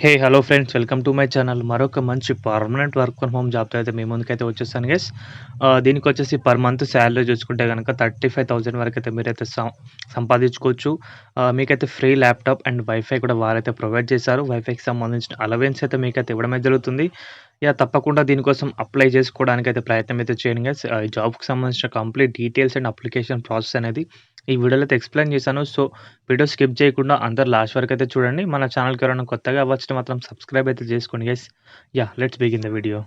Hello friends, welcome to my channel. మరొక మంచి permanent work from home జాబ్‌తో అయితే మీ ముందుకైతే వచ్చేసాను గైస్. దీనికొచ్చేసి పర్ మంత్ సాలరీ చూసుకుంటే గనక 35,000 వరకైతే మీరైతే సంపాదించుకోవచ్చు. మీకైతే ఫ్రీ ల్యాప్‌టాప్ అండ్ వైఫై కూడా వారైతే ప్రొవైడ్ చేశారు. వైఫైకి సంబంధించిన అలవెన్స్ అయితే మీకైతే ఇవ్వడమే జరుగుతుంది. తప్పకుండా దీనికోసం అప్లై చేసుకోవడానికైతే ప్రయత్నం అయితే చేయండి గైస్. ఈ జాబ్‌కి సంబంధించిన complete details and application process అనేది ఈ వీడియోలో అయితే ఎక్స్‌ప్లెయిన్ చేశాను. సో, వీడియో స్కిప్ చేయకుండా అందరూ లాస్ట్ వరకైతే చూడండి. మన ఛానల్‌కి ఎవరైనా కొత్తగా వచ్చితే మాత్రం సబ్స్క్రైబ్ అయితే చేసుకోండి guys. Let's begin the video.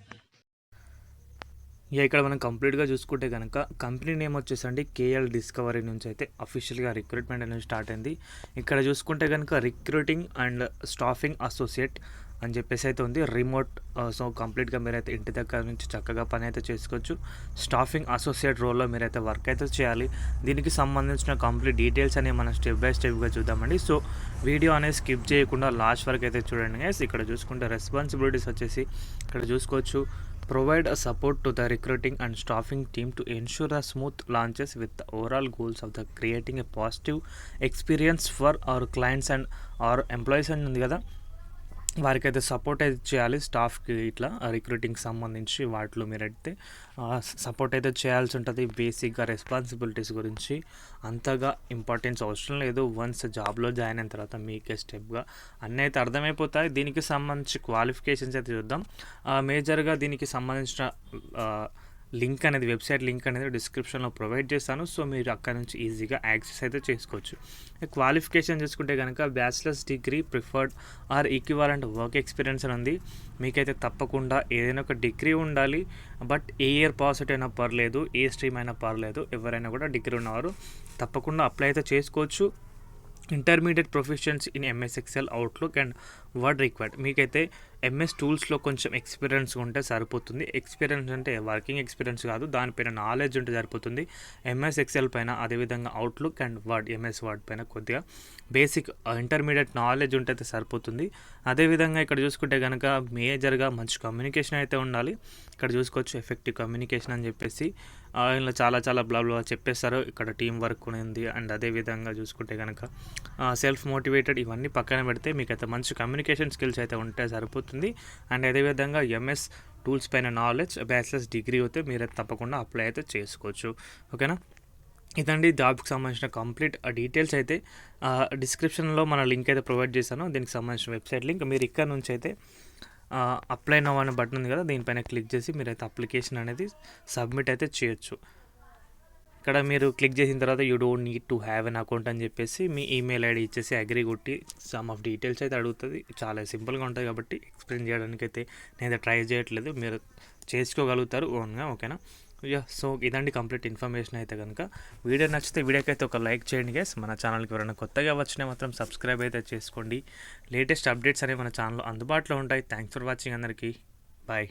ఇక్కడ మనం కంప్లీట్‌గా చూసుకుంటే గనక కంపెనీ నేమ్ వచ్చేసండి కేఎల్ డిస్కవరీ నుంచి అయితే అఫీషియల్‌గా రిక్రూట్మెంట్ అనేది స్టార్ట్ అయింది. ఇక్కడ చూసుకుంటే గనక రిక్రూటింగ్ అండ్ స్టాఫింగ్ అసోసియేట్ అని చెప్పేసి అయితే ఉంది. రిమోట్, సో కంప్లీట్‌గా మీరైతే ఇంటి దగ్గర నుంచి చక్కగా పని అయితే చేసుకోవచ్చు. స్టాఫింగ్ అసోసియేట్ రోల్‌లో మీరైతే వర్క్ అయితే చేయాలి. దీనికి సంబంధించిన కంప్లీట్ డీటెయిల్స్ అనేవి మనం స్టెప్ బై స్టెప్‌గా చూద్దామండి. సో వీడియో అనేది స్కిప్ చేయకుండా లాస్ట్ వరకు అయితే చూడండి గైస్. ఇక్కడ చూసుకుంటే రెస్పాన్సిబిలిటీస్ వచ్చేసి ఇక్కడ చూసుకోవచ్చు. Provide a support to the recruiting and staffing team to ensure a smooth launches with the overall goals of the creating a positive experience for our clients and our employees అని ఉంది కదా, వారికైతే support అయితే చేయాలి. స్టాఫ్కి ఇట్లా రిక్రూటింగ్కి సంబంధించి వాటిలో మీరైతే సపోర్ట్ అయితే చేయాల్సి ఉంటుంది. బేసిక్గా రెస్పాన్సిబిలిటీస్ గురించి అంతగా ఇంపార్టెన్స్ అవసరం లేదు. వన్స్ జాబ్లో జాయిన్ అయిన తర్వాత మీకే స్టెప్గా అన్నీ అయితే అర్థమైపోతాయి. దీనికి సంబంధించి క్వాలిఫికేషన్స్ అయితే చూద్దాం. మేజర్గా దీనికి సంబంధించిన లింక్ అనేది, వెబ్సైట్ లింక్ అనేది డిస్క్రిప్షన్లో ప్రొవైడ్ చేస్తాను. సో మీరు అక్కడ నుంచి ఈజీగా యాక్సెస్ అయితే చేసుకోవచ్చు. క్వాలిఫికేషన్ చూసుకుంటే కనుక bachelors degree preferred are equivalent work experience అని ఉంది. మీకైతే తప్పకుండా ఏదైనా ఒక డిగ్రీ ఉండాలి. But A year pass out అయినా పర్లేదు, ఏ స్ట్రీమ్ అయినా పర్లేదు, ఎవరైనా కూడా డిగ్రీ ఉన్నవారు తప్పకుండా అప్లై అయితే చేసుకోవచ్చు. Intermediate professions in MS Excel, outlook and word required. మీకైతే ఎంఎస్ టూల్స్లో కొంచెం ఎక్స్పీరియన్స్ ఉంటే సరిపోతుంది. ఎక్స్పీరియన్స్ అంటే వర్కింగ్ ఎక్స్పీరియన్స్ కాదు, దానిపైన నాలెడ్జ్ ఉంటే సరిపోతుంది. ఎంఎస్ ఎక్సెల్ పైన, అదేవిధంగా outlook and word, MS word పైన కొద్దిగా బేసిక్ ఇంటర్మీడియట్ నాలెడ్జ్ ఉంటే అయితే సరిపోతుంది. అదేవిధంగా ఇక్కడ చూసుకుంటే కనుక మేజర్గా మంచి కమ్యూనికేషన్ అయితే ఉండాలి. ఇక్కడ చూసుకోవచ్చు ఎఫెక్టివ్ కమ్యూనికేషన్ అని చెప్పేసి ఇలా చాలా చాలా బ్లా చెప్పేస్తారు. ఇక్కడ టీం వర్క్ ఉంది. అండ్ అదేవిధంగా చూసుకుంటే కనుక సెల్ఫ్ మోటివేటెడ్, ఇవన్నీ పక్కన పెడితే మీకైతే మంచి కమ్యూనికేషన్ స్కిల్స్ అయితే ఉంటే సరిపోతుంది. అండ్ అదేవిధంగా ఎంఎస్ టూల్స్ పైన నాలెడ్జ్, బ్యాచిలర్స్ డిగ్రీ అయితే మీరైతే తప్పకుండా అప్లై అయితే చేసుకోవచ్చు. ఓకేనా, ఇదండి జాబ్కి సంబంధించిన కంప్లీట్ డీటెయిల్స్ అయితే డిస్క్రిప్షన్లో మన లింక్ అయితే ప్రొవైడ్ చేశాను. దీనికి సంబంధించిన వెబ్సైట్ లింక్. మీరు ఇక్కడ నుంచి అయితే అప్లై నౌ అనే బటన్ ఉంది కదా, దీనిపైన క్లిక్ చేసి మీరైతే అప్లికేషన్ అనేది సబ్మిట్ అయితే చేయొచ్చు. ఇక్కడ మీరు క్లిక్ చేసిన తర్వాత you don't need to have an account అని చెప్పేసి మీ ఈమెయిల్ ఐడి ఇచ్చేసి అగ్రీ కొట్టి సమ్ ఆఫ్ డీటెయిల్స్ అయితే అడుగుతుంది. చాలా సింపుల్గా ఉంటుంది కాబట్టి ఎక్స్ప్లెయిన్ చేయడానికి అయితే నేనైతే ట్రై చేయట్లేదు, మీరు చేసుకోగలుగుతారు ఓన్గా. ఓకేనా, సో ఇదండి కంప్లీట్ ఇన్ఫర్మేషన్ అయితే కనుక. వీడియో నచ్చితే వీడియోకి అయితే ఒక లైక్ చేయండి గైస్. మన ఛానల్కి ఎవరైనా కొత్తగా వచ్చినా మాత్రం సబ్స్క్రైబ్ అయితే చేసుకోండి. లేటెస్ట్ అప్డేట్స్ అనేవి మన ఛానల్లో అందుబాటులో ఉంటాయి. థ్యాంక్స్ ఫర్ వాచింగ్ అందరికీ. బాయ్.